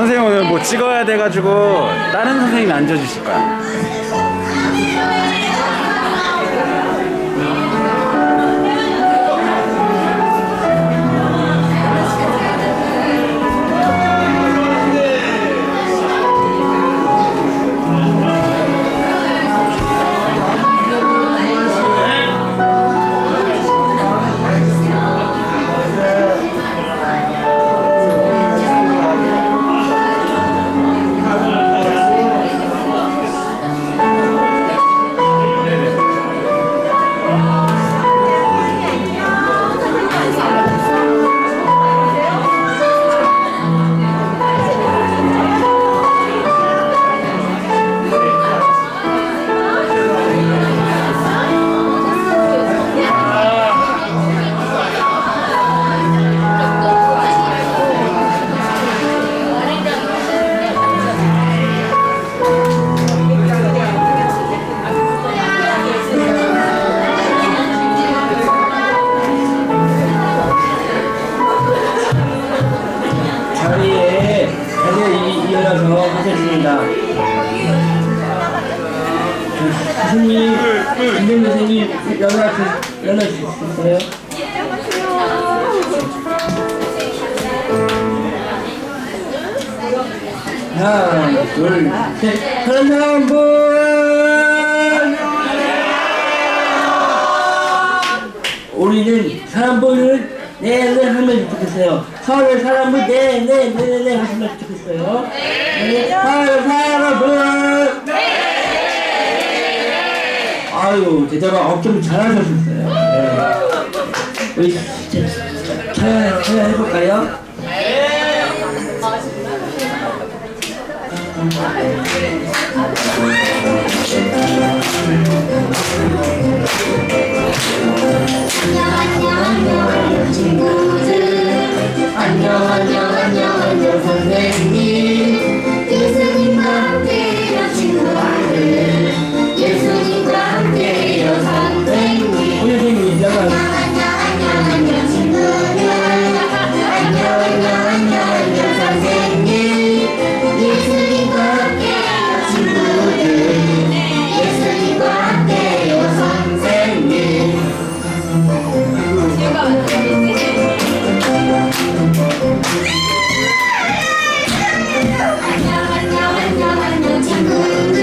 선생님 오늘 뭐 찍어야 돼가지고 다른 선생님이 앉아주실 거야. 자리에 이어서 하셨습니다. 선생님, 선생님 연락 주세요. 하나, 둘, 셋. 다른 사람 우리는 사람 분을 네네 하면 좋겠어요. 서울 사람을 네네네네 하시면 좋겠어요. 네. 서울 사람을 아유 대답을 엄청 잘하셨어요. 네. 우리 차 해볼까요? 안녕 친구들 안녕 선생님 예수님과 함께해요 친구들 예수님과 함께해요 선생님 선생님이 안녕 친구들 안녕 선생님 예수님과 함께해요 친구들 예수님과 함께해요 선생님 안녕 친구들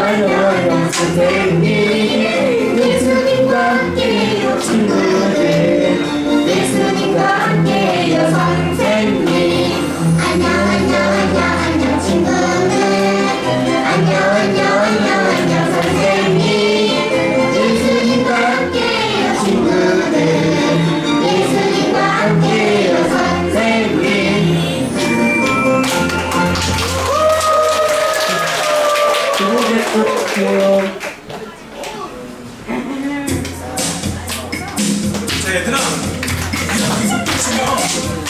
안녕 선생님 예수님과 함께해요 친구들 예수님과 함께해요 선생님 안녕 친구들 안녕 선생님 예수님과 함께해요 친구들 예수님과 함께해요 선생님 자 얘들아 이 속도 치면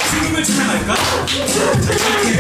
스윙을 치면 할까? 자 이렇게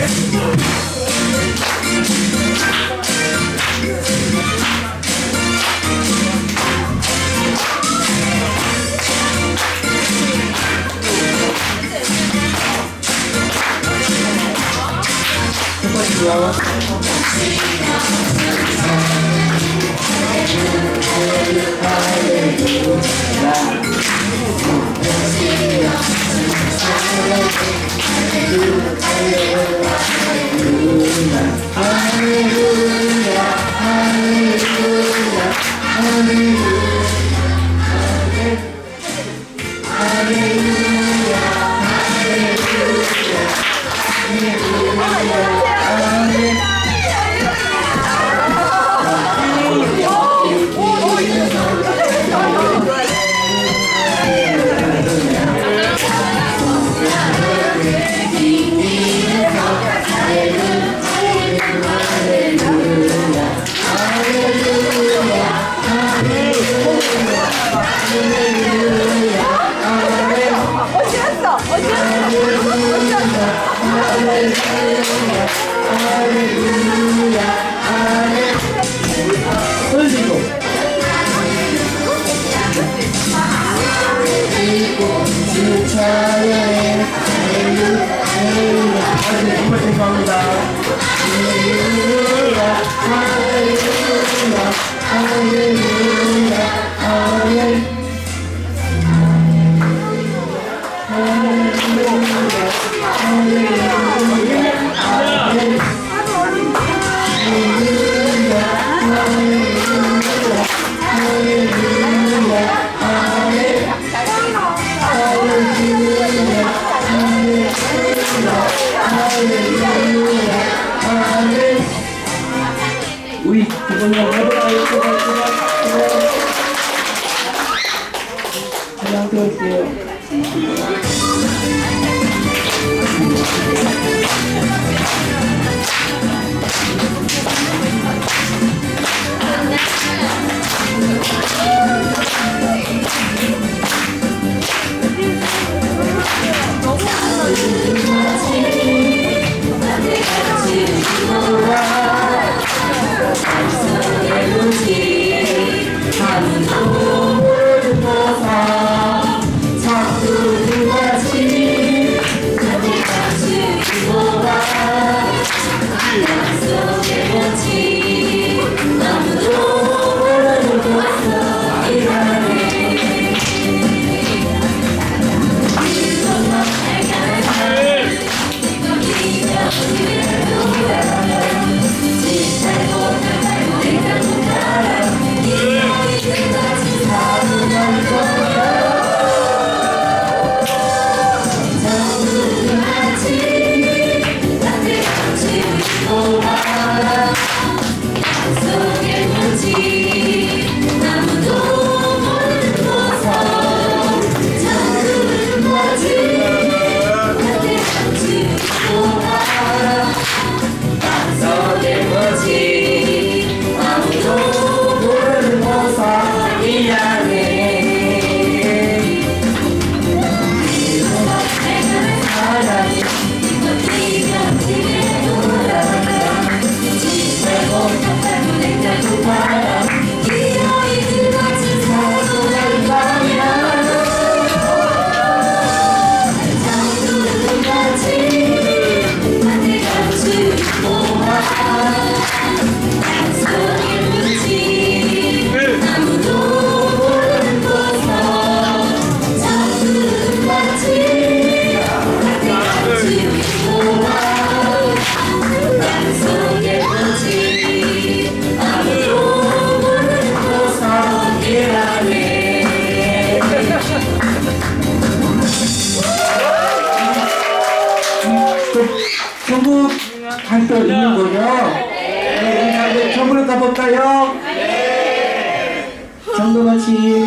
주차에 할렐루야 하나님 정말 죄송합니다. 할렐루야, 할렐루야, 할렐루야, 할렐루야. 우리 기본적 해볼까요? 그냥 들어올게요. 전부 갈 수 있는 거죠? 네, 이제 전부를 가볼까요? 정도같이.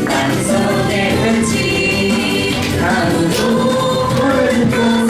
땅속에 펼치 아무도 모르는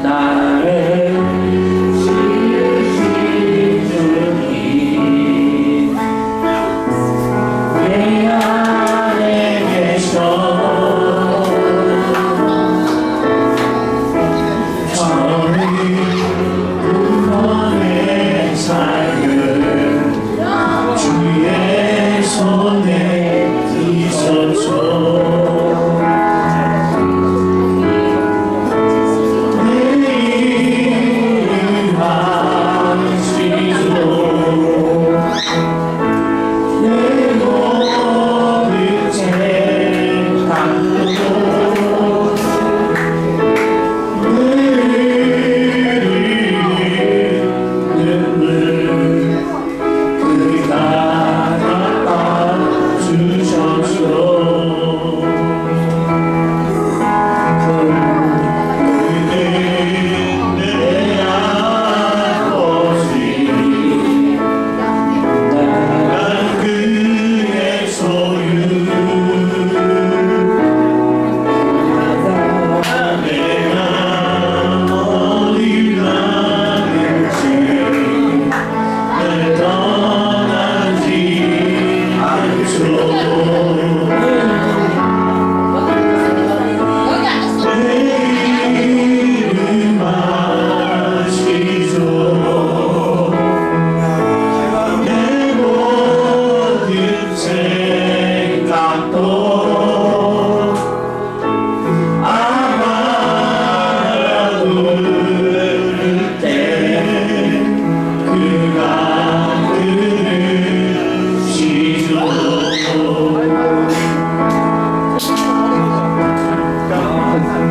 나를 지으신 주님 내 안에 계셔 저를 그만의 삶을 주의 손에 드셔줘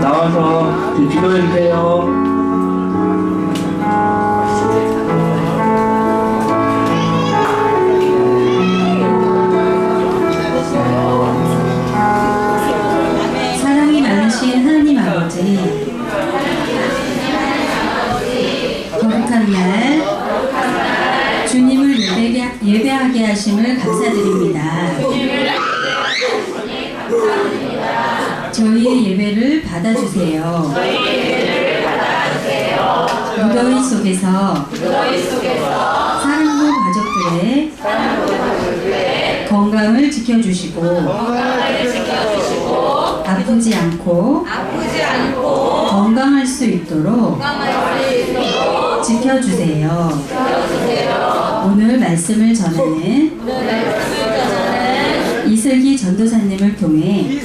나와서 기도해주세요. 사랑이 많으신 하나님 아버지, 거룩한 날 주님을 예배하게 하심을 감사드립니다. 저희의 예배를 받아주세요. 무더위 속에서 사랑하는 가족들의 건강을 지켜주시고 아프지 않고 건강할 수 있도록 지켜주세요. 오늘 말씀을 전하는 이슬기 전도사님을 통해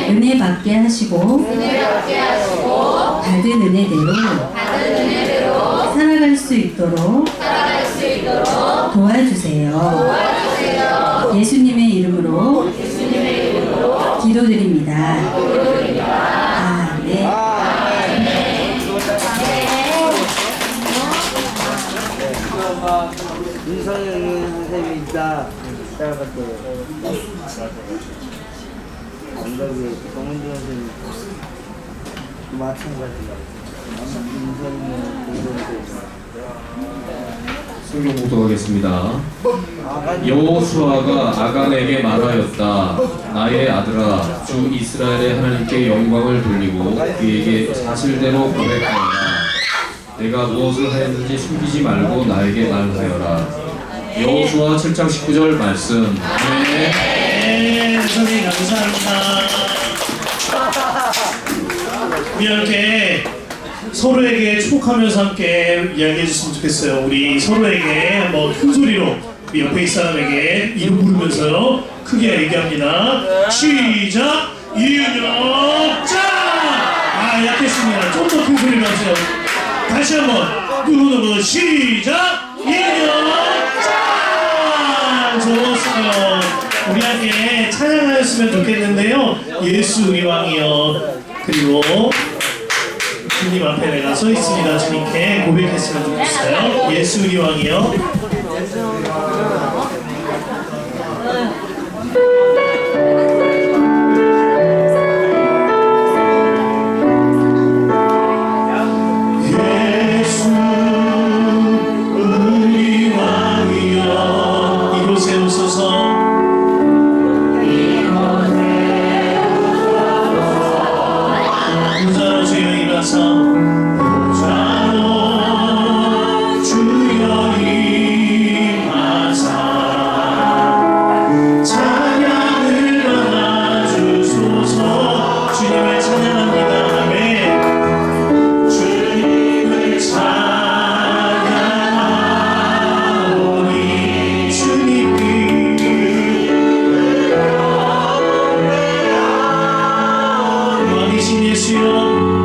은혜 받게 하시고 받은 은혜대로 살아갈 수 있도록 도와주세요. 예수님의 이름으로 기도드립니다. 아멘. 윤석열 선생님이 있다. 따라갔어요. 감독이 정은주 선생님 마찬가지야. 윤석열 선생님. 성경 묵독하겠습니다. 여호수아가 아간에게 말하였다. 나의 아들아, 주 이스라엘의 하나님께 영광을 돌리고 그에게 사실대로 고백하여라. 내가 무엇을 하였는지 숨기지 말고 나에게 말하여라. 여호수아 7장 19절 말씀. 네, 선생님 감사합니다. 우리 이렇게 서로에게 축복하면서 함께 이야기해 줬으면 좋겠어요. 우리 서로에게 한번 큰 소리로 우리 옆에 있는 사람에게 이름 부르면서요 크게 얘기합니다. 시작! 이은영짱! 아, 약했습니다. 좀 더 큰 소리로 하세요. 다시 한번 누구누구 시작! 이은영짱! 좋았어요. 우리 함께 찬양하였으면 좋겠는데요. 예수 우리 왕이여. 그리고 주님 앞에 내가 서 있습니다. 주님께 고백했으면 좋겠어요. 예수 우리 왕이여. 왕이신 예수여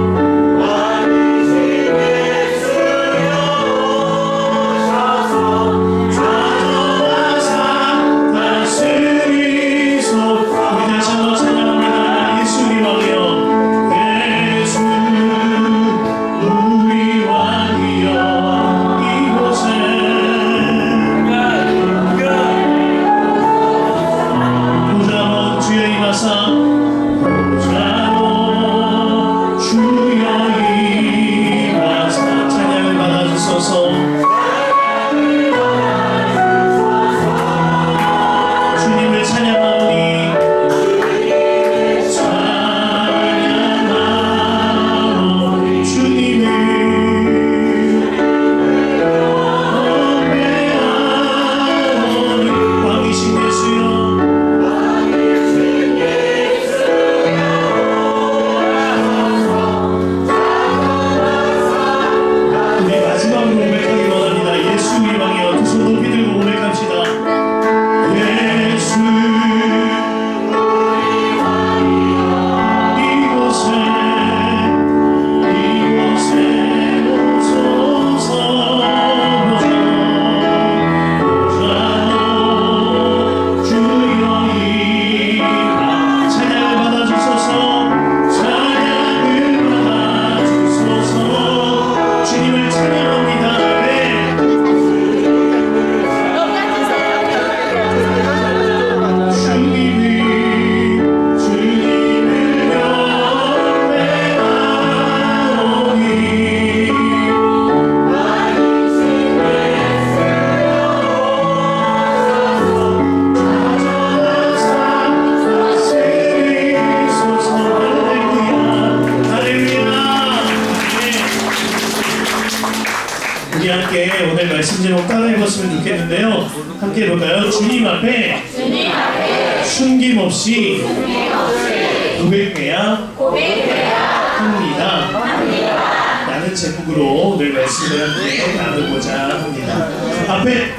우리 함께 오늘 말씀 제목 따라 읽었으면 좋겠는데요. 함께 볼까요? 주님 앞에 숨김없이 고백해야 합니다. 라는 제목으로 오늘 말씀을 함께 나누고자 합니다. 앞에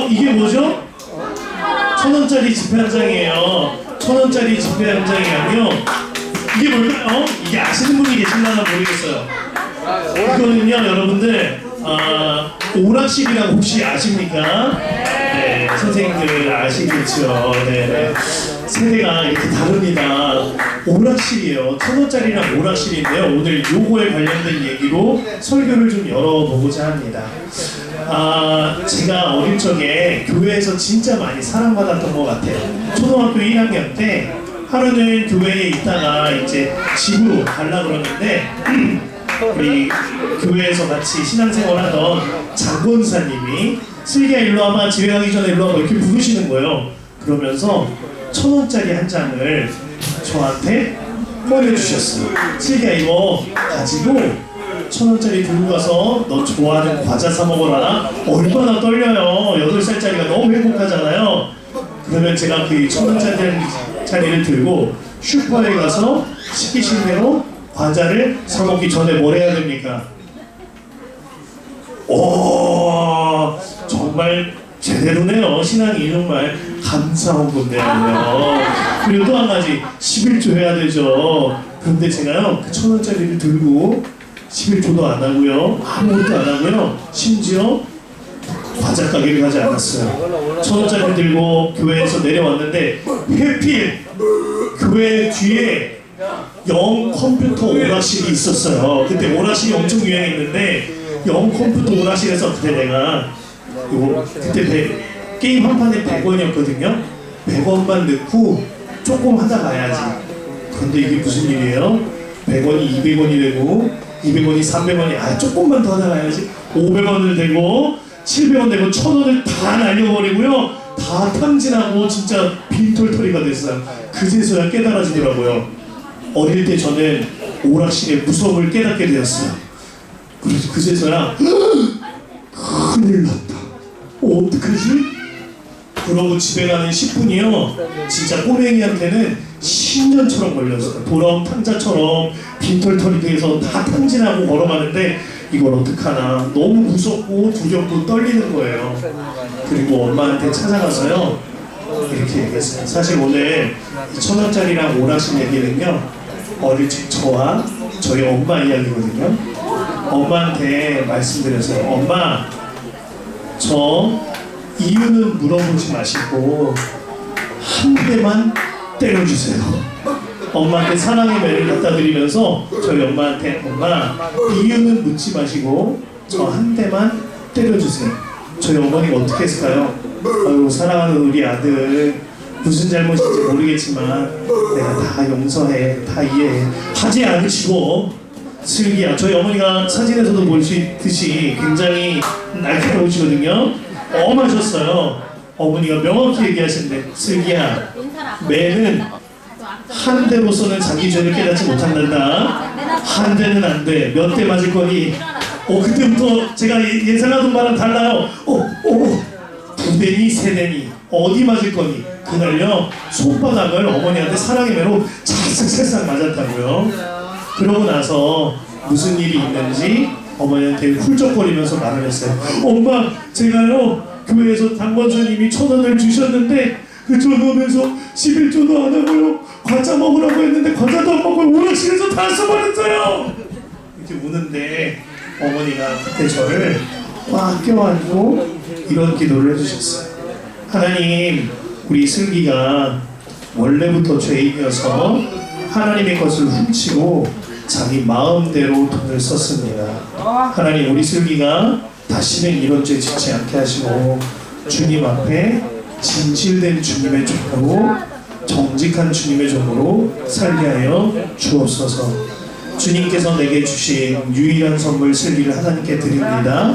이게 뭐죠? 1,000원짜리 지폐 한 장이에요. 1,000원짜리 지폐 한 장이라며 이게 뭘까요? 이게 아시는 분이 계실려나 모르겠어요. 이거는요 여러분들 오락실이라고 혹시 아십니까? 네, 선생님들 아시겠죠? 네, 세대가 이렇게 다릅니다. 오락실이에요. 1,000원짜리랑 오락실인데요. 오늘 요거에 관련된 얘기로 설교를 좀 열어보고자 합니다. 제가 어릴 적에 교회에서 진짜 많이 사랑받았던 것 같아요. 초등학교 1학년 때 하루는 교회에 있다가 이제 집으로 가려고 그러는데 우리 교회에서 같이 신앙생활하던 장권사님이 슬기야 일로 와봐, 집에 가기 전에 일로 와봐 이렇게 부르시는 거예요. 그러면서 1,000원짜리 한 장을 저한테 꺼내주셨어요. 슬기야 이거 가지고 1,000원짜리 들고 가서 너 좋아하는 과자 사 먹어라. 얼마나 떨려요. 8살짜리가 너무 행복하잖아요. 그러면 제가 그 1,000원짜리를 들고 슈퍼에 가서 시키신 대로 과자를 사 먹기 전에 뭘 해야 됩니까? 오, 정말 제대로네요. 신앙이 정말 감사한 건데요. 그리고 또 한 가지 11조 해야 되죠. 그런데 제가요 그 1,000원짜리를 들고 11조도 안 하고요, 아무것도 안 하고요, 심지어 과자 가게를 가지 않았어요. 1,000원짜리 들고 교회에서 내려왔는데 해필 교회 뒤에 영 컴퓨터 오락실이 있었어요. 그때 오락실이 엄청 유행했는데 영 컴퓨터 오락실에서 그때 내가 그때 게임 한 판에 100원이었거든요. 100원만 넣고 조금 하다 가야지. 그런데 이게 무슨 일이에요? 100원이 200원이 되고 200원이 300원이 조금만 더 하다 가야지. 500원을 대고 700원 되고 1,000원을 다 날려버리고요. 다 탕진하고 진짜 빈털터리가 됐어요. 그제서야 깨달아지더라고요. 어릴 때 저는 오락실의 무서움을 깨닫게 되었어요. 그래서 그제서야 큰일 났다. 어떡하지? 그러고 집에 가는 10분이요 진짜 꼬맹이한테는 10년처럼 걸렸어요. 돌아온 탕자처럼 빈털터리 돼서 다 탕진하고 걸어가는데 이걸 어떡하나 너무 무섭고 두렵고 떨리는 거예요. 그리고 엄마한테 찾아가서요 이렇게 얘기했어요. 사실 오늘 1,000원짜리랑 오락실 얘기는요 어릴 적 저와 저희 엄마 이야기거든요. 엄마한테 말씀드렸어요. 엄마, 저 이유는 물어보지 마시고 한 대만 때려주세요. 엄마한테 사랑의 매를 갖다 드리면서 저희 엄마한테 엄마, 이유는 묻지 마시고 저 한 대만 때려주세요. 저희 어머니가 어떻게 했을까요? 아유, 사랑하는 우리 아들 무슨 잘못인지 모르겠지만 내가 다 용서해, 다 이해해 하지 않으시고, 슬기야, 저희 어머니가 사진에서도 볼 수 있듯이 굉장히 날카로우시거든요. 엄하셨어요. 어머니가 명확히 얘기하시는데, 슬기야, 매는 한 대로서는 자기 죄를 깨닫지 못한단다. 한 대는 안 돼. 몇 대 맞을 거니? 그때부터 제가 예상하던 바랑 달라요. 두 대니 세 대니 어디 맞을 거니? 그날요, 손바닥을 어머니한테 사랑의 매로 찰싹찰싹 맞았다고요. 그러고 나서 무슨 일이 있는지 어머니한테 훌쩍거리면서 말을 했어요. 엄마, 제가요 교회에서 당번사님이 1,000원을 주셨는데 그 넣으면서 11조도 안 하고요, 과자 먹으라고 했는데 과자도 안 먹고 오락실에서 다 써버렸어요. 이렇게 우는데 어머니가 그때 저를 꽉 껴안고 이런 기도를 해주셨어요. 하나님, 우리 슬기가 원래부터 죄인이어서 하나님의 것을 훔치고 자기 마음대로 돈을 썼습니다. 하나님, 우리 슬기가 다시는 이런 죄 짓지 않게 하시고 주님 앞에 진실된 주님의 종으로, 정직한 주님의 종으로 살게 하여 주옵소서. 주님께서 내게 주신 유일한 선물 슬기를 하나님께 드립니다.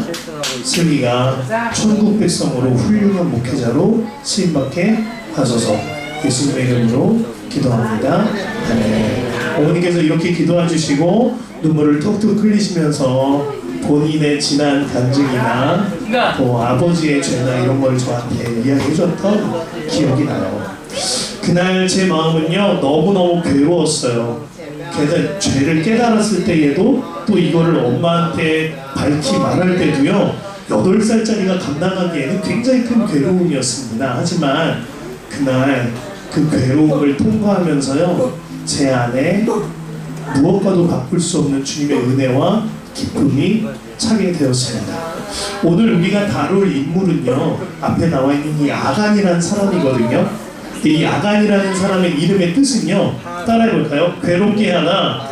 슬기가 천국 백성으로 훌륭한 목회자로 쓰임받게 하소서. 예수님의 이름으로 기도합니다. 아멘. 어머니께서 이렇게 기도해 주시고 눈물을 톡톡 흘리시면서 본인의 지난 간증이나 또 아버지의 죄나 이런 걸 저한테 이야기해 줬던 기억이 나요. 그날 제 마음은요, 너무너무 괴로웠어요. 게다가 죄를 깨달았을 때에도 또 이거를 엄마한테 밝히 말할 때도요, 8살짜리가 감당하기에는 굉장히 큰 괴로움이었습니다. 하지만 그날 그 괴로움을 통과하면서요, 제 안에 무엇과도 바꿀 수 없는 주님의 은혜와 기쁨이 차게 되었습니다. 오늘 우리가 다룰 인물은요, 앞에 나와 있는 이 아간이라는 사람이거든요. 이 아간이라는 사람의 이름의 뜻은요, 따라해볼까요? 괴롭게 하다.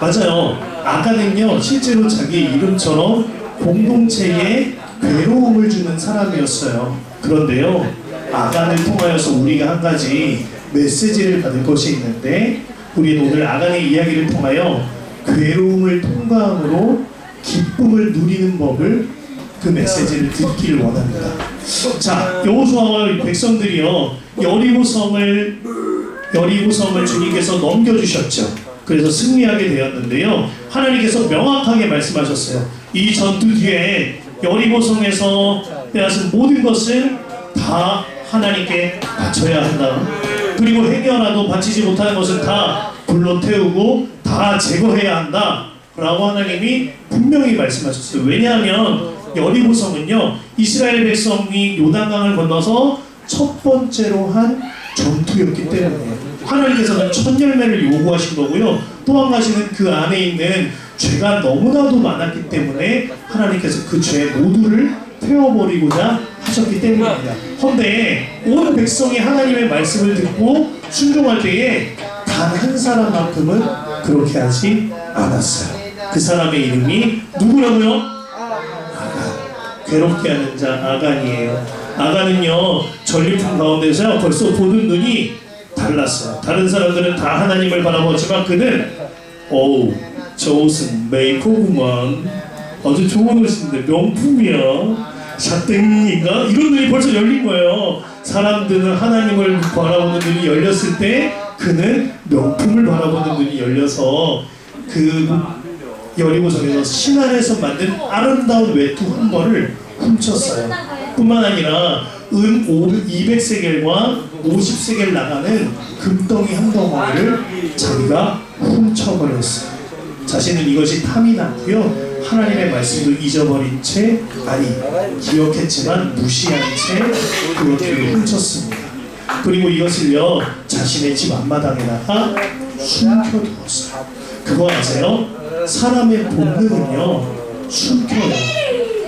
맞아요. 아간은요, 실제로 자기 이름처럼 공동체에 괴로움을 주는 사람이었어요. 그런데요, 아간을 통하여서 우리가 한 가지 메시지를 받을 것이 있는데, 우리는 오늘 아간의 이야기를 통하여 괴로움을 통과함으로 기쁨을 누리는 법을, 그 메시지를 듣기를 원합니다. 자, 여호수아와 백성들이요, 여리고성을 주님께서 넘겨주셨죠. 그래서 승리하게 되었는데요, 하나님께서 명확하게 말씀하셨어요. 이 전투 뒤에 여리고성에서 빼앗은 모든 것은 다 하나님께 바쳐야 한다. 그리고 행여라도 바치지 못하는 것은 다 불로 태우고 다 제거해야 한다 라고 하나님이 분명히 말씀하셨어요. 왜냐하면 여리고성은요, 이스라엘 백성이 요단강을 건너서 첫 번째로 한 전투였기 때문에 하나님께서는 첫 열매를 요구하신 거고요, 또 한 가지는 그 안에 있는 죄가 너무나도 많았기 때문에 하나님께서 그 죄 모두를 태워버리고자 하셨기 때문입니다. 그런데 온 백성이 하나님의 말씀을 듣고 순종할 때에 단 한 사람만큼은 그렇게 하지 않았어요. 그 사람의 이름이 누구라고요? 괴롭게 하는 자 아간이에요. 아간은요, 전리품 가운데서 벌써 보는 눈이 달랐어요. 다른 사람들은 다 하나님을 바라보지만 그는 저 옷은 메이커구만, 아주 좋은 옷인데 명품이야, 샤땡인가? 이런 눈이 벌써 열린 거예요. 사람들은 하나님을 바라보는 눈이 열렸을 때 그는 명품을 바라보는 눈이 열려서 그 여리고성에서 신안에서 만든 아름다운 외투 한 벌을 훔쳤어요. 뿐만 아니라 은 200세겔과 50세겔 나가는 금덩이 한 덩어리를 자기가 훔쳐버렸어요. 자신은 이것이 탐이 났고요, 하나님의 말씀도 잊어버린 채, 기억했지만 무시한 채 그것들을 훔쳤습니다. 그리고 이것을요, 자신의 집 앞마당에다가 숨겨두었어요. 그거 아세요? 사람의 본능은요 숨겨요.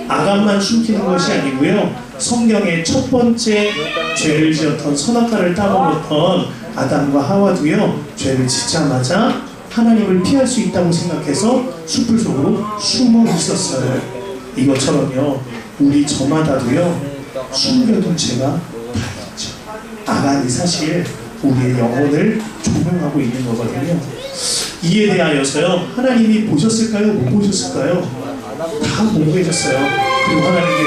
아간만 숨기는 것이 아니고요, 성경의 첫 번째 죄를 지었던 선악과를 따먹었던 아담과 하와도요 죄를 짓자마자 하나님을 피할 수 있다고 생각해서 숲을 속으로 숨어 있었어요. 이것처럼요 우리 저마다도요 숨겨둔 죄가 다 있죠. 아간이 사실 우리의 영혼을 조명하고 있는 거거든요. 이에 대하여서요 하나님이 보셨을까요? 못 보셨을까요? 다 보고 계셨어요. 그리고 하나님께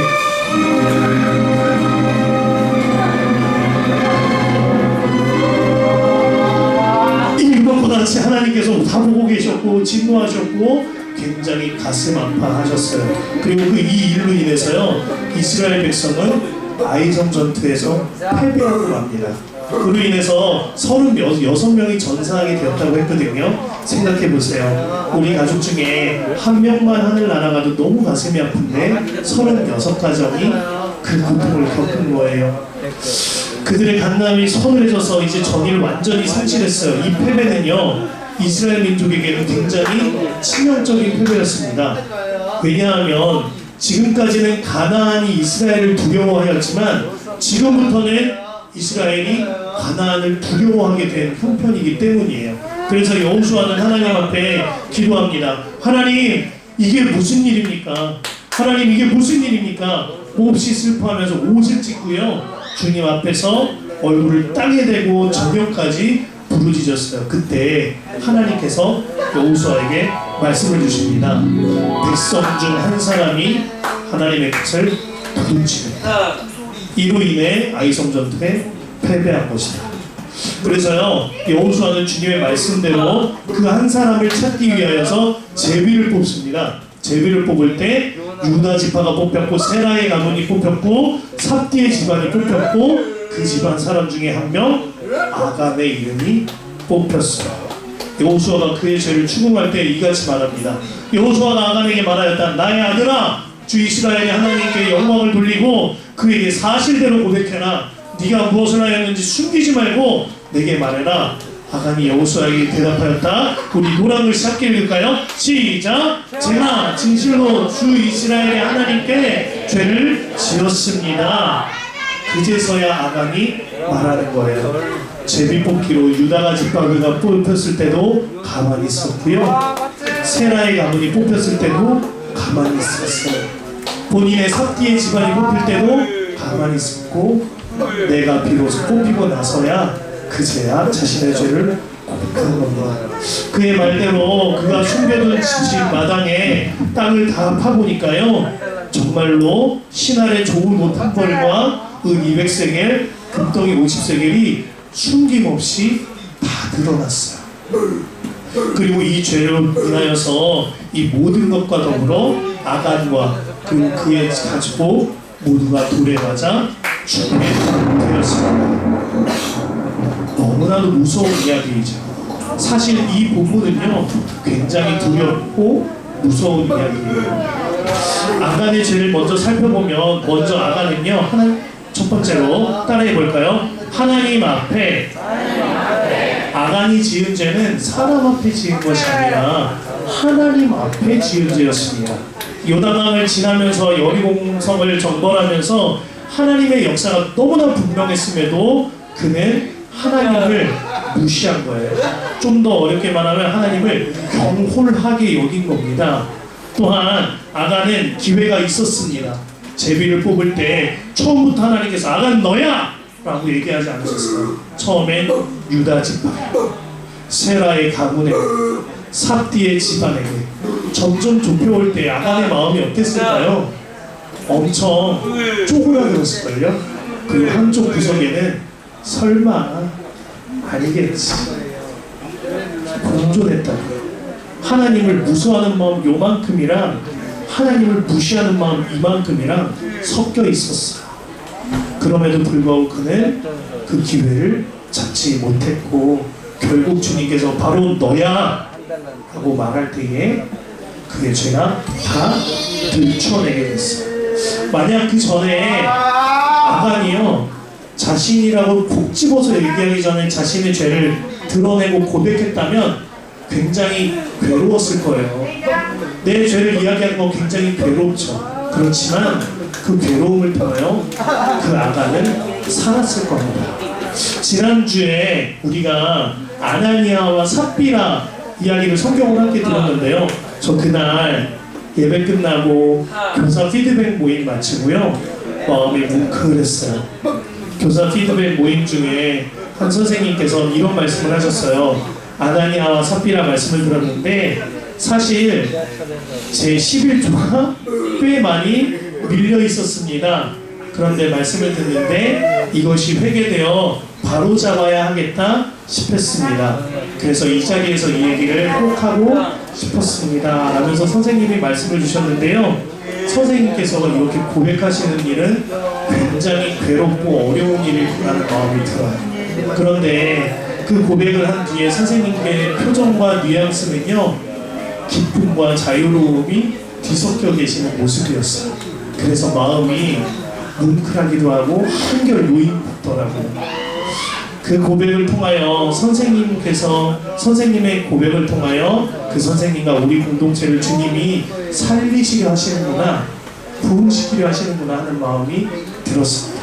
이것과 같이 하나님께서 다 보고 계셨고 진노하셨고 굉장히 가슴 아파하셨어요. 그리고 그 이 일로 인해서요 이스라엘 백성은 아이성 전투에서 패배하고 맙니다. 그로 인해서 36명이 전사하게 되었다고 했거든요. 생각해보세요. 우리 가족 중에 한 명만 하늘 날아가도 너무 가슴이 아픈데 36가정이 그 고통을 겪은 거예요. 그들의 간남이 서늘해져서 이제 전의를 완전히 상실했어요. 이 패배는요 이스라엘 민족에게는 굉장히 치명적인 패배였습니다. 왜냐하면 지금까지는 가나안이 이스라엘을 두려워하였지만 지금부터는 이스라엘이 가나안을 두려워하게 된 형편이기 때문이에요. 그래서 여호수아는 하나님 앞에 기도합니다. 하나님 이게 무슨 일입니까? 하나님 이게 무슨 일입니까? 몹시 슬퍼하면서 옷을 찢고요 주님 앞에서 얼굴을 땅에 대고 저녁까지 부르짖었어요. 그때 하나님께서 여호수아에게 말씀을 주십니다. 백성 중 한 사람이 하나님의 뜻을 두둥치는다. 이로 인해 아이성 전투에 패배한 것이다. 그래서요 여호수아는 주님의 말씀대로 그 한 사람을 찾기 위하여서 제비를 뽑습니다. 제비를 뽑을 때 유다 지파가 뽑혔고 세라의 가문이 뽑혔고 삽디의 집안이 뽑혔고 그 집안 사람 중에 한 명 아간의 이름이 뽑혔어요. 여호수아가 그의 죄를 추궁할 때 이같이 말합니다. 여호수아가 아간에게 말하였다. 나의 아들아 주 이스라엘이 하나님께 영광을 돌리고 그에게 사실대로 고백해라. 네가 무엇을 하였는지 숨기지 말고 내게 말해라. 아간이 여호수아에게 대답하였다. 우리 노란글씨 함께 읽을까요? 시작! 제가 진실로 주 이스라엘의 하나님께 죄를 지었습니다. 그제서야 아간이 말하는 거예요. 제비 뽑기로 유다가 집가그가 뽑혔을 때도 가만히 있었고요. 세라의 가문이 뽑혔을 때도 가만히 있었어요. 본인의 삽디의 집안이 뽑힐 때도 가만히 있었고 내가 비로소 뽑히고 나서야 그제야 자신의 죄를 고백한 겁니다. 그의 말대로 그가 숨겨둔 집 마당에 땅을 다 파보니까요 정말로 신할의 좋은 옷 한 벌과 은 200세겔, 금덩이 50세겔이 숨김없이 다 드러났어요. 그리고 이 죄로 인하여서 이 모든 것과 더불어 아간과 그의 가지고 모두가 돌에 맞아 죽게 되었습니다. 너무나도 무서운 이야기이죠. 사실 이 본문은요 굉장히 두렵고 무서운 이야기예요. 아간의 죄를 먼저 살펴보면 먼저 아간은요 첫 번째로 따라해 볼까요? 하나님 앞에 아간이 지은 죄는 사람 앞에 지은 것이 아니라 하나님 앞에 지은 죄였습니다. 요단강을 지나면서 여리고성을 정벌하면서 하나님의 역사가 너무나 분명했음에도 그는 하나님을 무시한 거예요. 좀 더 어렵게 말하면 하나님을 경홀하게 여긴 겁니다. 또한 아간은 기회가 있었습니다. 제비를 뽑을 때 처음부터 하나님께서 아간 너야! 라고 얘기하지 않으셨어요. 처음엔 유다 지파에, 세라의 가문에, 삽디의 집안에게 점점 좁혀올 때 아간의 마음이 어땠을까요? 엄청 쪼그라들었을걸요? 그리고 한쪽 구석에는 설마 아니겠지 공존했다. 하나님을 무서워하는 마음 요만큼이랑 하나님을 무시하는 마음 이만큼이랑 섞여 있었어요. 그럼에도 불구하고 그는 그 기회를 잡지 못했고 결국 주님께서 바로 너야 하고 말할 때에 그의 죄가 다 들춰내게 됐어요. 만약 그 전에 아간이요 자신이라고 콕 집어서 얘기하기 전에 자신의 죄를 드러내고 고백했다면 굉장히 괴로웠을 거예요. 내 죄를 이야기하는 건 굉장히 괴롭죠. 그렇지만 그 괴로움을 통하여 그 아간은 살았을 겁니다. 지난주에 우리가 아나니아와 삽비라 이야기를 성경으로 함께 들었는데요. 저 그날 예배 끝나고 교사 피드백 모임 마치고요. 마음이 뭉클했어요. 교사 피드백 모임 중에 한 선생님께서 이런 말씀을 하셨어요. 아나니아와 삽비라 말씀을 들었는데 사실 제 11조가 꽤 많이 밀려 있었습니다. 그런데 말씀을 듣는데 이것이 회개되어 바로 잡아야 하겠다 싶었습니다. 그래서 이 자리에서 이 얘기를 꼭 하고 싶었습니다 라면서 선생님이 말씀을 주셨는데요. 선생님께서 이렇게 고백하시는 일은 굉장히 괴롭고 어려운 일이라는 마음이 들어요. 그런데 그 고백을 한 뒤에 선생님의 표정과 뉘앙스는요, 기쁨과 자유로움이 뒤섞여 계시는 모습이었어요. 그래서 마음이 뭉클하기도 하고 한결 놓이더라고요. 그 고백을 통하여 선생님의 고백을 통하여 그 선생님과 우리 공동체를 주님이 살리시려 하시는구나, 부흥시키려 하시는구나 하는 마음이 들었습니다.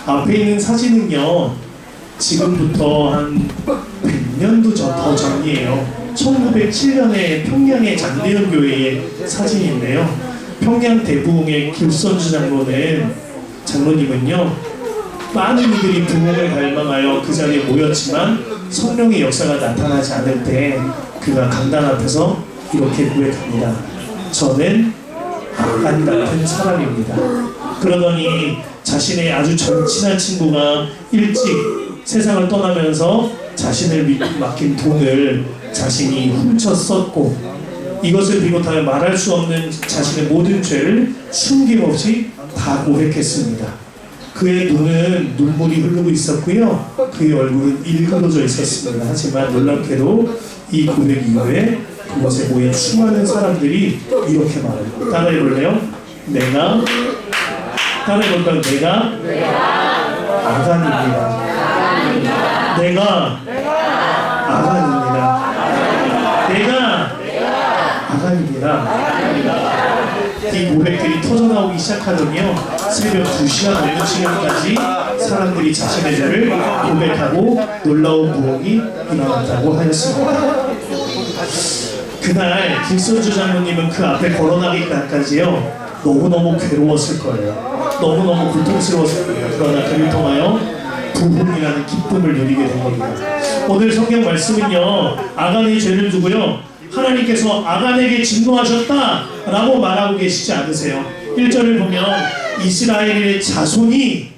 앞에 있는 사진은요, 지금부터 한 100년도 더 전이에요. 1907년에 평양의 장대현 교회의 사진인데요. 평양 대부흥의 김선주 장로님은요, 많은 이들이 부흥을 갈망하여 그 자리에 모였지만 성령의 역사가 나타나지 않을 때 그가 강단 앞에서 이렇게 고백합니다. 저는 아간 같은 사람입니다. 그러더니 자신의 아주 절친한 친구가 일찍 세상을 떠나면서 자신을 맡긴 돈을 자신이 훔쳐 썼고 이것을 비롯하여 말할 수 없는 자신의 모든 죄를 숨김없이 다 고백했습니다. 그의 눈은 눈물이 흐르고 있었고요. 그의 얼굴은 일그러져 있었습니다. 하지만 놀랍게도 이 고백 이후에 그곳에 모인 수많은 사람들이 이렇게 말해요. 따라해볼래요? 내가 아간입니다. 내가 아간입니다. 이 고백들이 터져나오기 시작하더니요, 새벽 2시간 넘는 시간까지 사람들이 자신의 죄를 고백하고 놀라운 부흥이 일어났다고 하였습니다. 그날 김선주 장로님은 그 앞에 걸어나기까지요, 너무너무 괴로웠을 거예요. 너무너무 고통스러웠을 거예요. 그러나 그를 통하여 부흥이라는 기쁨을 누리게 된 겁니다. 오늘 성경 말씀은요, 아간의 죄를 두고요, 하나님께서 아간에게 진노하셨다라고 말하고 계시지 않으세요. 1절을 보면 이스라엘의 자손이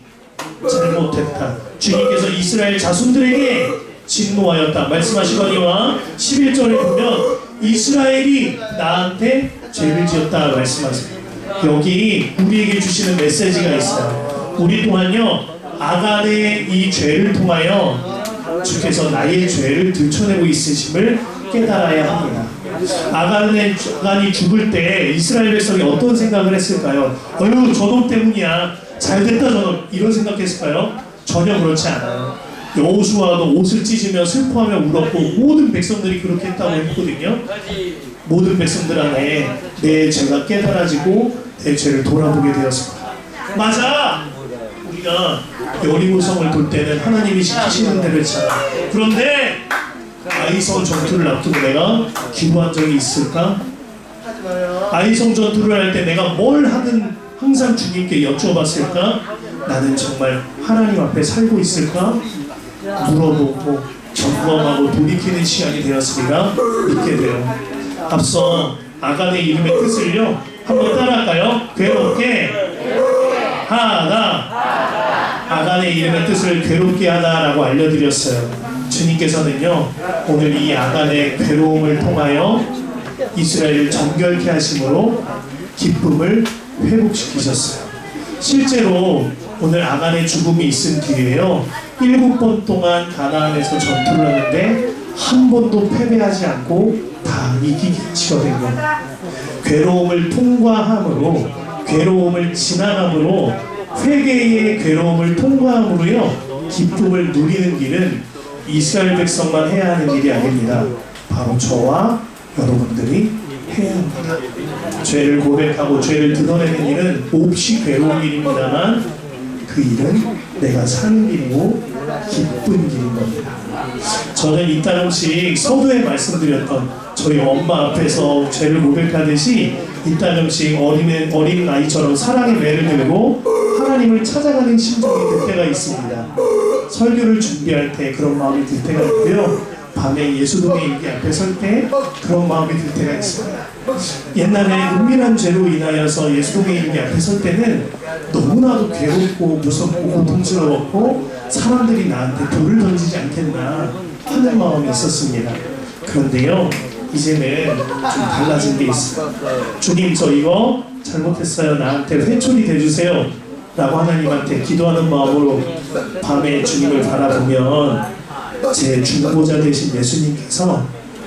잘못했다, 주님께서 이스라엘 자손들에게 진노하였다 말씀하시거니와 11절을 보면 이스라엘이 나한테 죄를 지었다 말씀하세요. 여기 우리에게 주시는 메시지가 있어요. 우리 또한요, 아간의 이 죄를 통하여 주께서 나의 죄를 들춰내고 있으심을 깨달아야 합니다. 아간이 죽을 때 이스라엘 백성이 어떤 생각을 했을까요? 어휴, 저놈 때문이야, 잘됐다 저놈, 이런 생각했을까요? 전혀 그렇지 않아요. 여호수아도 옷을 찢으며 슬퍼하며 울었고 모든 백성들이 그렇게 했다고 했거든요. 모든 백성들 안에 내 죄가 깨달아지고 내 죄를 돌아보게 되었습니다. 맞아! 우리가 여리고성을 돌 때는 하나님이 지키시는 대로 했잖아. 그런데 아이성 전투를 앞두고 내가 기도한 적이 있을까? 아이성 전투를 할 때 내가 뭘 하든 항상 주님께 여쭤봤을까? 나는 정말 하나님 앞에 살고 있을까? 물어보고 점검하고 돌이키는 시간이 되었으리라 믿게 돼요. 앞서 아간의 이름의 뜻을요, 한번 따라할까요? 괴롭게 하다. 아간의 이름의 뜻을 괴롭게 하다라고 알려드렸어요. 주님께서는요, 오늘 이 아간의 괴로움을 통하여 이스라엘을 정결케 하심으로 기쁨을 회복시키셨어요. 실제로 오늘 아간의 죽음이 있은 뒤에요, 7번 동안 가나안에서 전투를 하는데 한 번도 패배하지 않고 다 이기치거든요. 괴로움을 통과함으로, 괴로움을 지나감으로 회개의 괴로움을 통과함으로요 기쁨을 누리는 길은 이스라엘 백성만 해야 하는 일이 아닙니다. 바로 저와 여러분들이 해야 합니다. 죄를 고백하고 죄를 드러내는 일은 몹시 괴로운 일입니다만 그 일은 내가 사는 길이고 기쁜 길인 겁니다. 저는 이따금씩 서두에 말씀드렸던 저희 엄마 앞에서 죄를 고백하듯이 이따금씩 어린 아이처럼 사랑의 매를 들고 하나님을 찾아가는 심정이 들 때가 있습니다. 설교를 준비할 때 그런 마음이 들 때가 있고요. 밤에 예수동의 일기 앞에 설 때 그런 마음이 들 때가 있습니다. 옛날에 은밀한 죄로 인하여서 예수동의 일기 앞에 설 때는 너무나도 괴롭고 무섭고 고통스러웠고 사람들이 나한테 돌을 던지지 않겠나 하는 마음이 있었습니다. 그런데요 이제는 좀 달라진 게 있어요. 주님 저 이거 잘못했어요. 나한테 회초리 대주세요 라고 하나님한테 기도하는 마음으로 밤에 주님을 바라보면 제 중보자 되신 예수님께서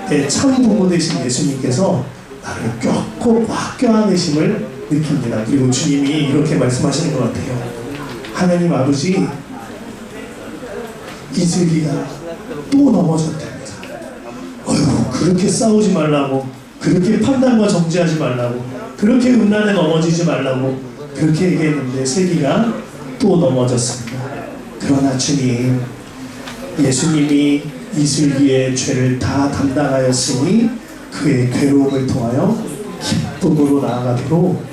내 참 부모 되신 예수님께서 나를 꼭 껴안으심을 느낍니다. 그리고 주님이 이렇게 말씀하시는 것 같아요. 하나님 아버지 이슬기가 또 넘어졌답니다. 어휴 그렇게 싸우지 말라고 그렇게 판단과 정죄하지 말라고 그렇게 음란에 넘어지지 말라고 그렇게 얘기했는데 슬기가 또 넘어졌습니다. 그러나 주님 예수님이 이슬기의 죄를 다 담당하였으니 그의 괴로움을 통하여 기쁨으로 나아가도록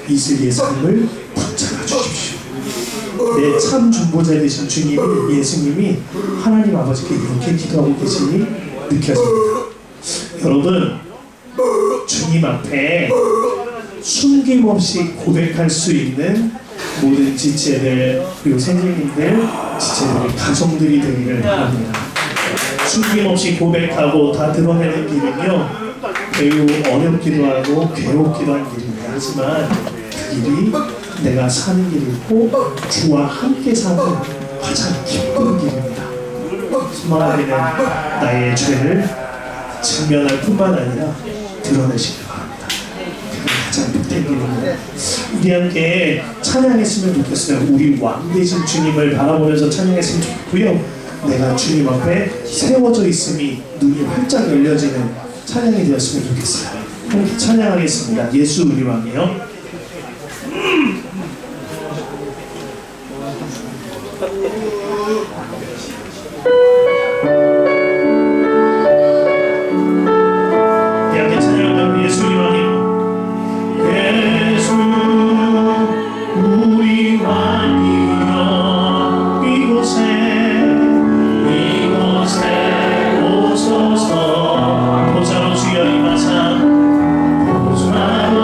이슬기의 삶을 붙잡아 주십시오. 내 참 중보자 되신 주님 예수님이 하나님 아버지께 이렇게 기도하고 계시니 느껴집니다. 여러분 주님 앞에 숨김없이 고백할 수 있는 모든 지체들 그리고 선생님들 지체들의 가정들이 되기를 바랍니다. 숨김없이 고백하고 다 드러내는 길은요 매우 어렵기도 하고 괴롭기도 한 길입니다. 하지만 그 길이 내가 사는 길이고 주와 함께 사는 가장 기쁜 길입니다. 소망하기는 나의 죄를 직면할 뿐만 아니라 드러내시길 바랍니다. 그게 가장 복된 길입니다. 우리 함께 찬양했으면 좋겠어요. 우리 왕 되신 주님을 바라보면서 찬양했으면 좋겠고요. 내가 주님 앞에 세워져 있음이 눈이 활짝 열려지는 찬양이 되었으면 좋겠어요. 함께 찬양하겠습니다. 예수 우리 왕이요. 함께 찬양하면 예수 우리 왕이요. 예수 우리 왕이요. 이곳에 오소서 보좌로 주여 임하사 보좌로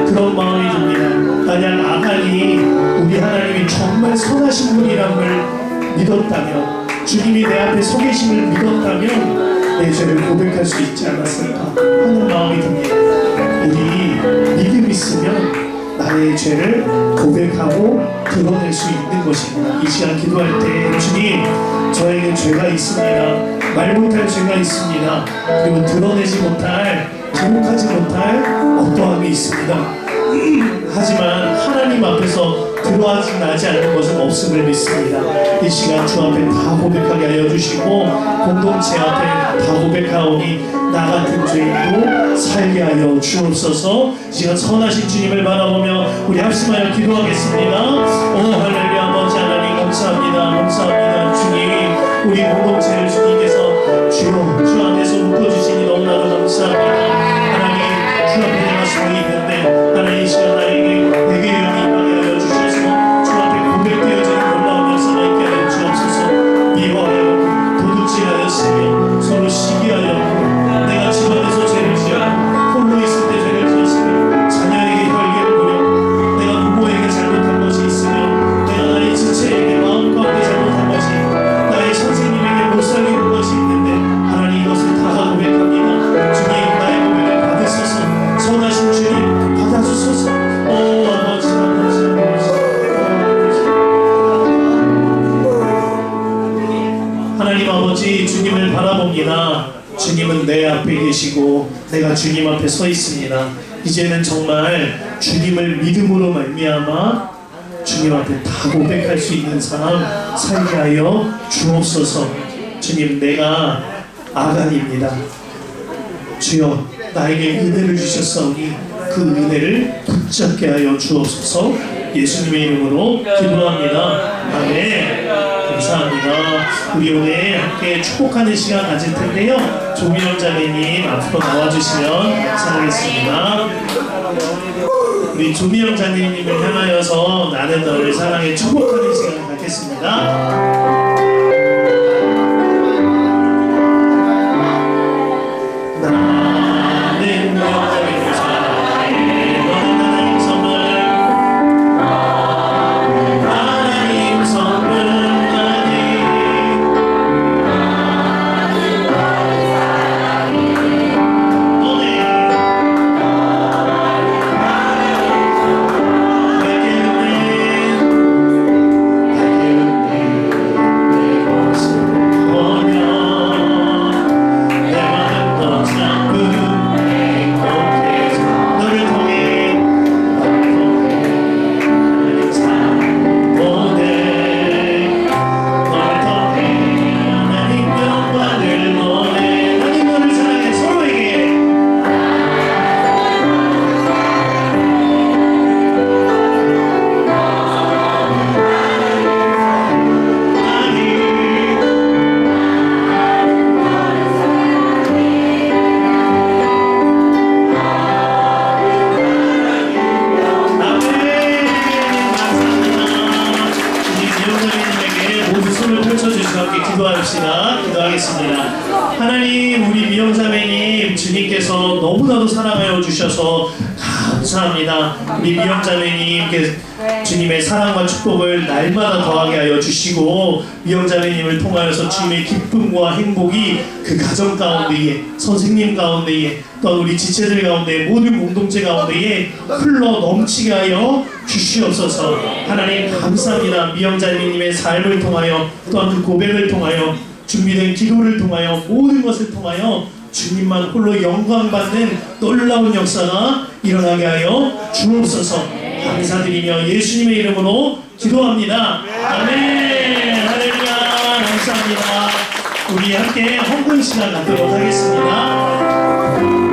그런 마음이 듭니다. 만약 아간이 우리 하나님이 정말 선하신 분이라는 믿었다면, 주님이 내 앞에 서 계심을 믿었다면 내 죄를 고백할 수 있지 않았을까 하는 마음이 듭니다. 우리 믿음 있으면 나의 죄를 고백하고 드러낼 수 있는 것입니다. 이 시간 기도할 때 주님, 저에게 죄가 있습니다. 말 못할 죄가 있습니다. 그리고 드러내지 못할, 기록하지 못할 어떠함이 있습니다. 하지만 하나님 앞에서 드러나지 않는 것은 없음을 믿습니다. 이 시간 주 앞에 다 고백하게 하여 주시고, 공동체 앞에 다 고백하오니 나 같은 죄인도 살게 하여 주옵소서. 이 시간 선하신 주님을 바라보며 우리 합심하여 기도하겠습니다. 오 할렐루야. 아버지 하나님 감사합니다. 감사합니다. 주님, 우리 공동체를 주님께서 주여 주 안에서 묶어주시니 너무나도 감사합니다. 하나님, 주 앞에 내가 서 있는데 하나님 이 시간 내게 영이 임하게 하여 주셔서 주 앞에 고백되어지는 놀라운 역사가 있게 하여 주옵소서. 미워하여 도둑질하였으며 서로 시기하여 내가 집안에서 죄를 지었고 홀로 있을 때 죄를 지었으며 자녀에게 혈기를 부려 내가 부모에게 잘못한 것이 있으며 내가 나의 지체에게 마음 가운데 잘못한 것이, 나의 선생님에게 못 살리는 것이 있는데 하나님 이것을 다 고백합니다. 주님, 나의 고백을 받으소서. 선하신 주님 받아주소서. 오 아버지, 아버지, 아버지. 하나님 아버지, 주님을 바라봅니다. 주님은 내 앞에 계시고 내가 주님 앞에 서 있습니다. 이제는 정말 주님을 믿음으로 말미암아 주님 앞에 다 고백할 수 있는 사람 살게 하여 주옵소서. 주님, 내가 아간입니다. 주여, 나에게 은혜를 주셨사오니 그 은혜를 붙잡게 하여 주옵소서. 예수님의 이름으로 기도합니다. 아멘. 감사합니다. 우리 오늘 함께 축복하는 시간 가질 텐데요. 조미영 자매님 앞으로 나와주시면 감사하겠습니다. 우리 조미영 자매님을 향하여서 나는 너를 사랑해 축복하는 시간 갖겠습니다. 기도하겠습니다. 하나님, 우리 미영자매님 주님께서 너무나도 사랑하여 주셔서 감사합니다. 우리 미영자매님께 주님의 사랑과 축복을 날마다 더하게 하여 주시고, 미영자매님을 통하여서 주님의 기쁨과 행복이 그 가정 가운데에, 선생님 가운데에, 또한 우리 지체들 가운데, 모든 공동체 가운데에 흘러 넘치게 하여 주시옵소서. 하나님 감사합니다. 미영자매님의 삶을 통하여, 또한 그 고백을 통하여, 준비된 기도를 통하여, 모든 것을 통하여 주님만 홀로 영광받는 놀라운 역사가 일어나게 하여 주옵소서. 감사드리며 예수님의 이름으로 기도합니다. 아멘. 할렐루야. 감사합니다. 우리 함께 헌금 시간 갖도록 하겠습니다. 우리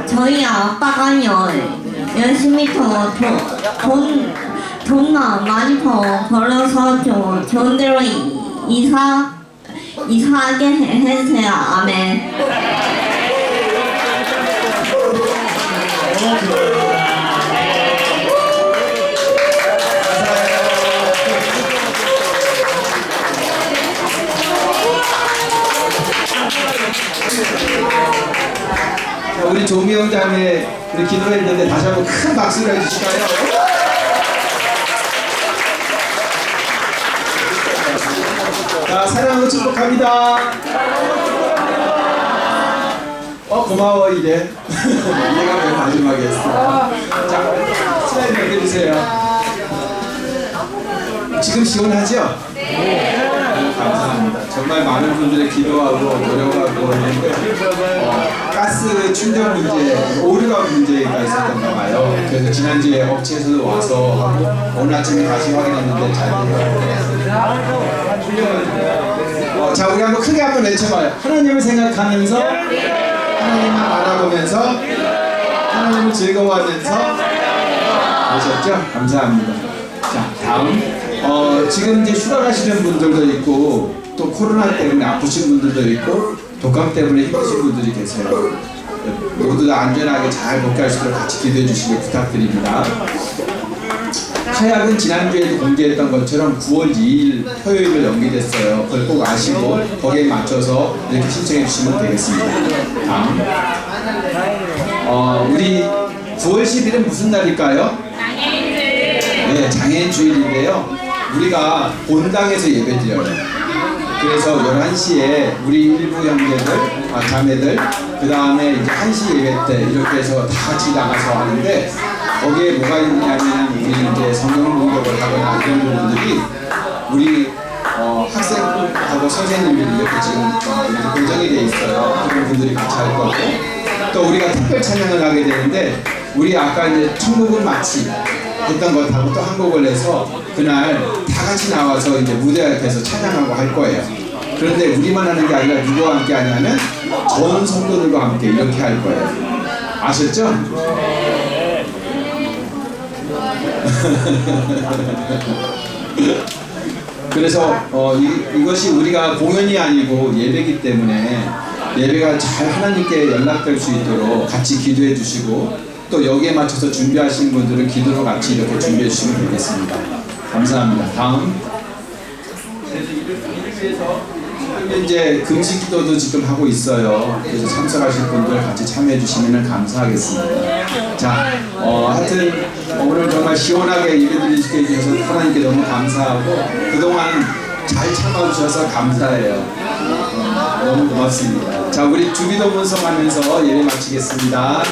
저희 아빠가요 열심히 돈 많이 벌어서 좋은 데로 이사하게 해주세요. 아멘. 자, 우리 조미영 자매 우리 기도했는데 다시 한번 큰 박수를 해주실까요? 자, 사랑으로 축복합니다. 고마워 이제. 내가 맨 마지막에 했어. 자, 슬라이드 넘겨주세요. 지금 시원하죠? 감사합니다. 정말 많은 분들의 기도하고 노력하고 했는데 가스 충전 문제, 오류가 문제가 있었던가 봐요. 그래서 지난주에 업체에서도 와서 오늘 아침에 다시 확인했는데 잘 돼요. 자, 우리 한번 크게 한번 외쳐봐요. 하나님을 생각하면서 하나님만 바라보면서 하나님을 즐거워하면서 아셨죠? 감사합니다. 자, 다음 지금 이제 휴가 가시는 분들도 있고 또 코로나 때문에 아프신 분들도 있고 독감 때문에 힘드신 분들이 계세요. 모두 다 안전하게 잘 복귀할 수 있도록 같이 기도해 주시길 부탁드립니다. 카약은 지난주에도 공개했던 것처럼 9월 2일 토요일로 연기됐어요. 그걸 꼭 아시고 거기에 맞춰서 이렇게 신청해 주시면 되겠습니다. 다음 우리 9월 10일은 무슨 날일까요? 네, 장애인 주일인데요. 우리가 본당에서 예배드려요. 그래서 11시에 우리 일부 형제들, 자매들, 그 다음에 이제 1시 예배 때 이렇게 해서 다 같이 나가서 하는데 거기에 뭐가 있냐면 우리 이제 성경 공격을 하거나 이런 부분들이 우리 학생하고 선생님들이 이렇게 지금 이렇게 고정이 돼 있어요. 그런 분들이 같이 할 거고 또 우리가 특별 찬양을 하게 되는데 우리 아까 이제 천국은 마치 했던 것하고 또 한 곡을 내서 그날 다 같이 나와서 이제 무대 앞에서 찬양하고 할 거예요. 그런데 우리만 하는 게 아니라 누구와 함께 하냐면 전 성도들과 함께 이렇게 할 거예요. 아셨죠? 그래서 이것이 우리가 공연이 아니고 예배이기 때문에 예배가 잘 하나님께 연락될 수 있도록 같이 기도해 주시고 또 여기에 맞춰서 준비하신 분들은 기도로 같이 이렇게 준비해 주시면 되겠습니다. 감사합니다. 다음 이제 금식 기도도 지금 하고 있어요. 그래서 참석하실 분들 같이 참여해 주시면 감사하겠습니다. 자, 하여튼 오늘 정말 시원하게 예배드릴 수 있게 해주셔서 하나님께 너무 감사하고 그동안 잘 참아주셔서 감사해요. 너무 고맙습니다. 자, 우리 주기도 분성하면서 예배 마치겠습니다.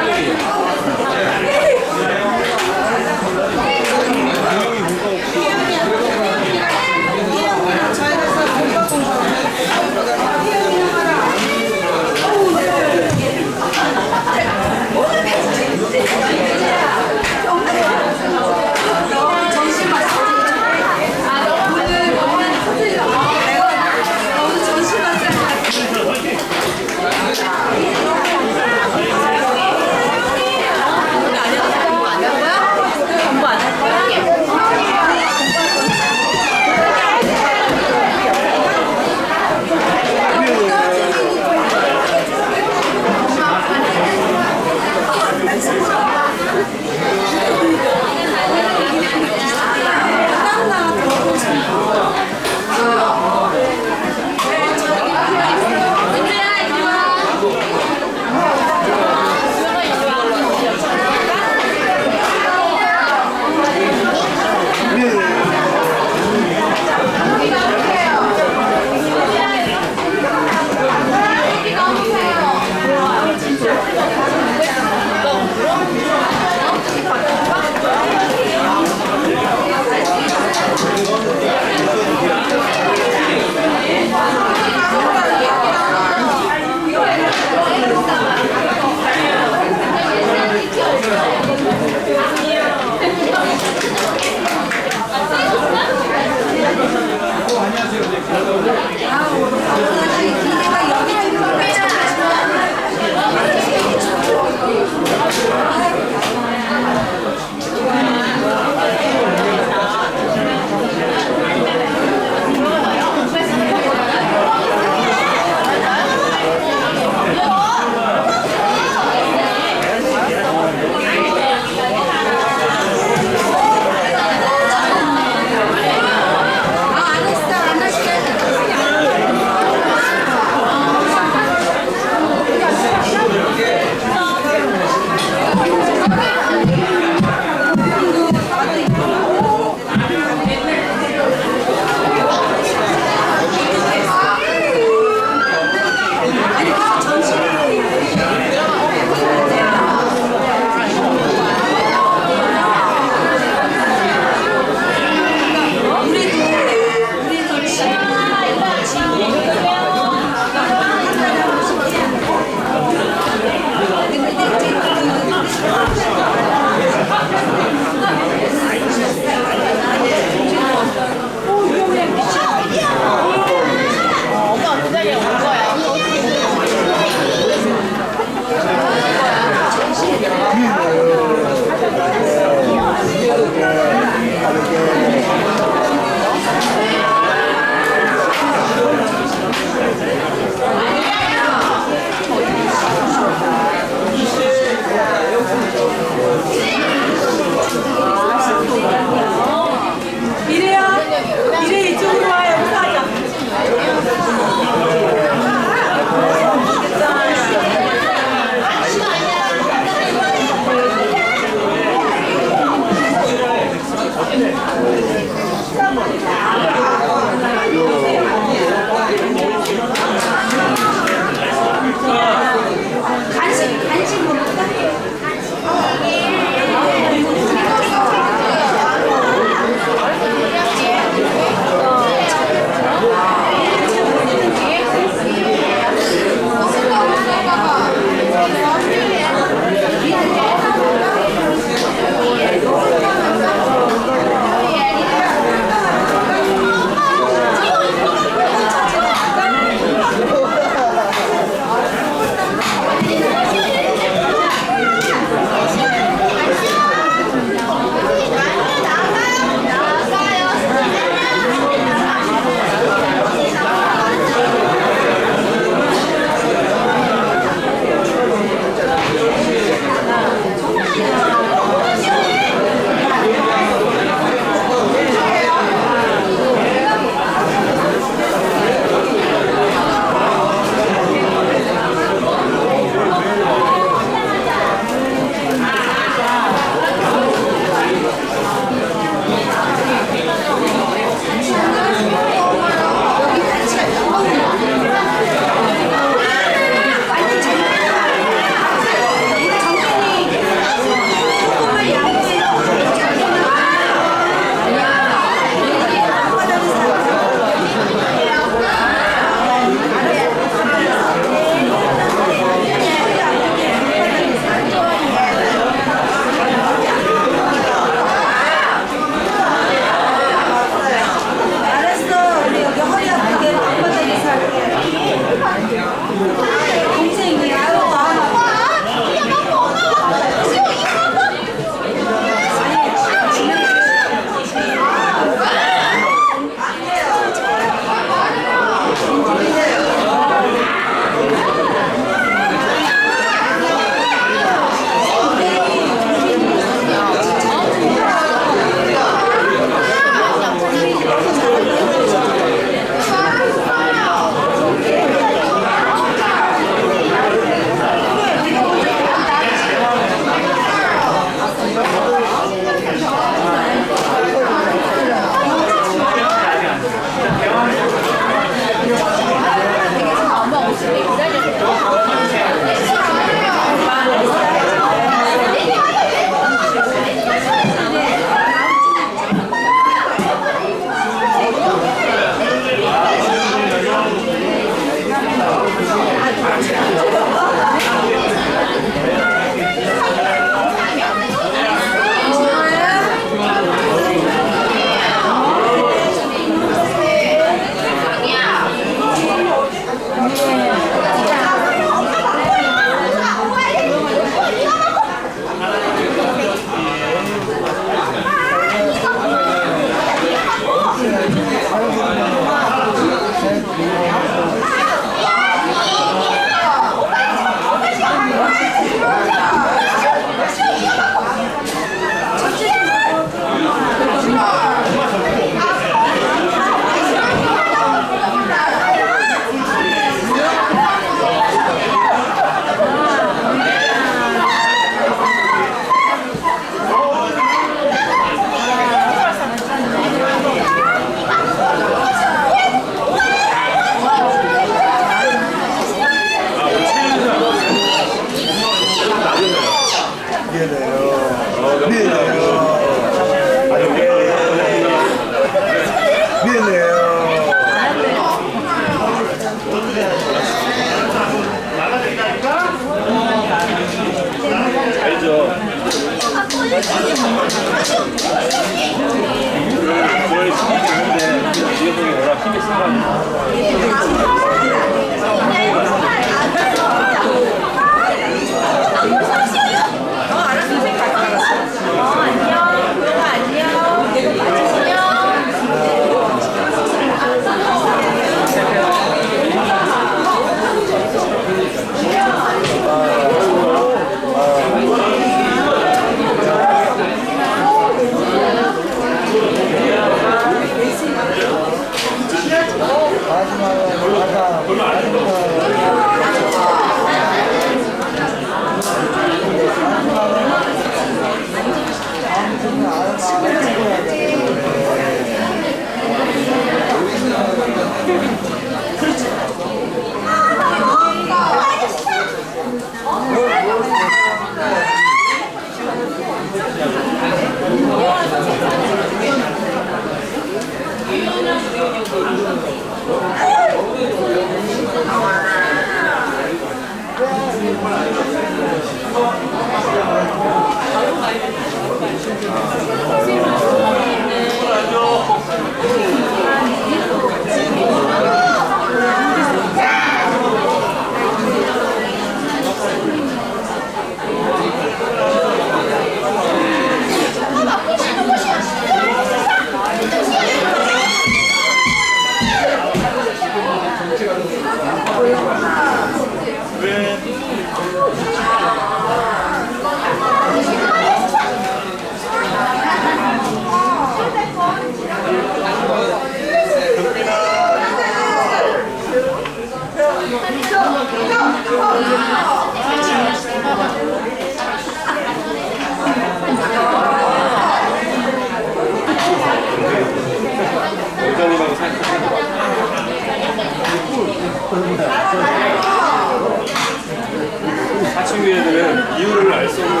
사춘기 애들은 이유를 알 수 없는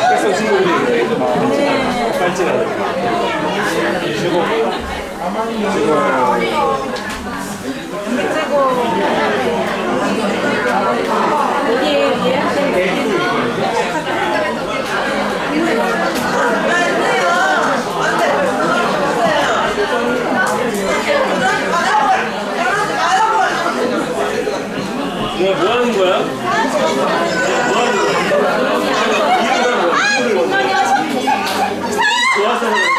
그래서 친구들이 막 빨치라고 뭐 하는 거야? 뭐 하는 거야? 이유가 뭐야? 좋아서 하는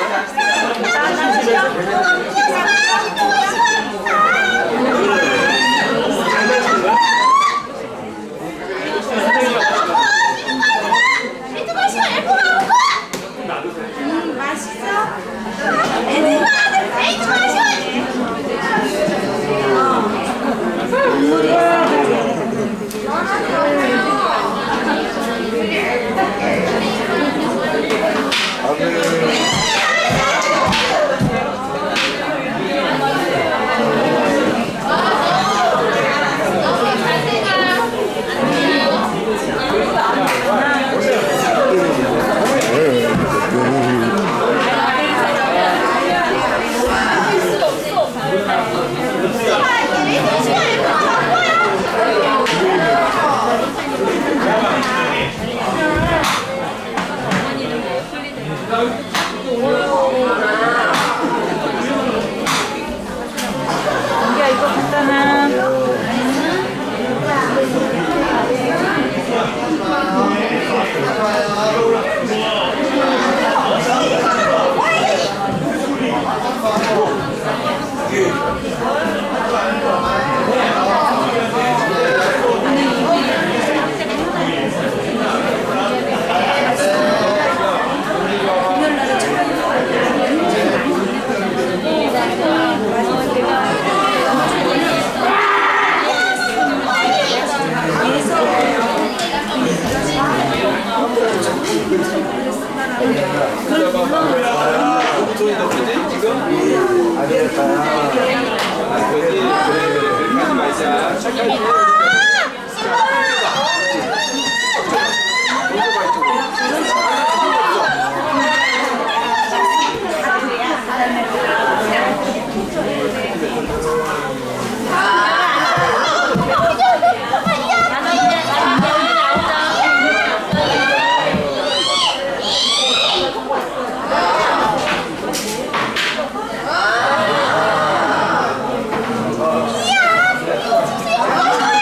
이야!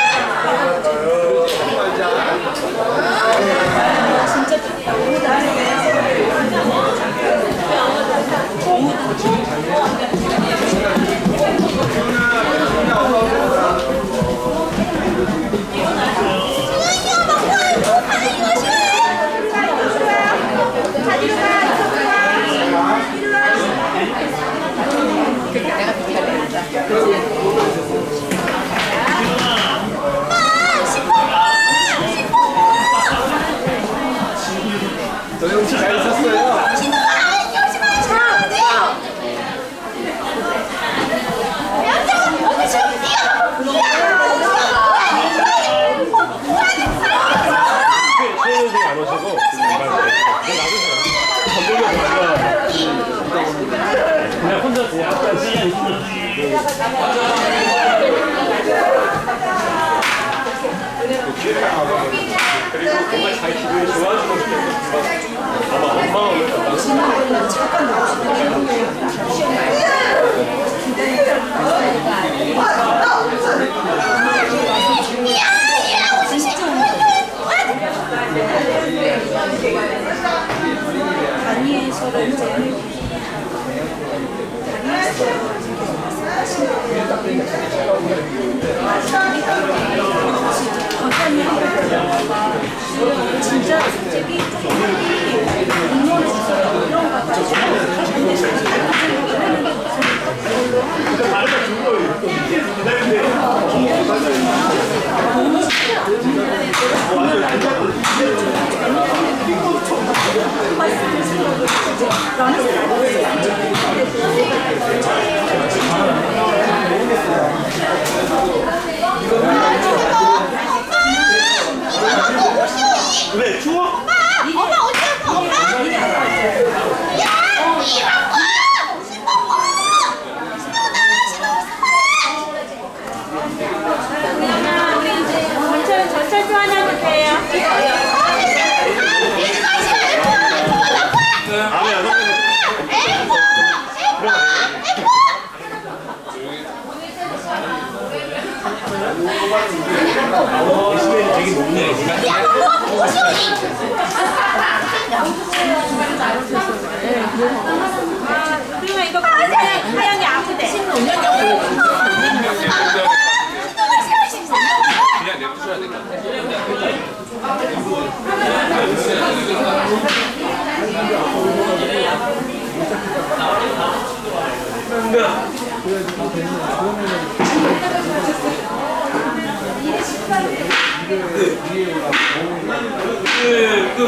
왜 추워? 전철 하나 주세요. 그러면 이거 하얀이 아프대. 그냥 내부셔야 될 것 같아. 그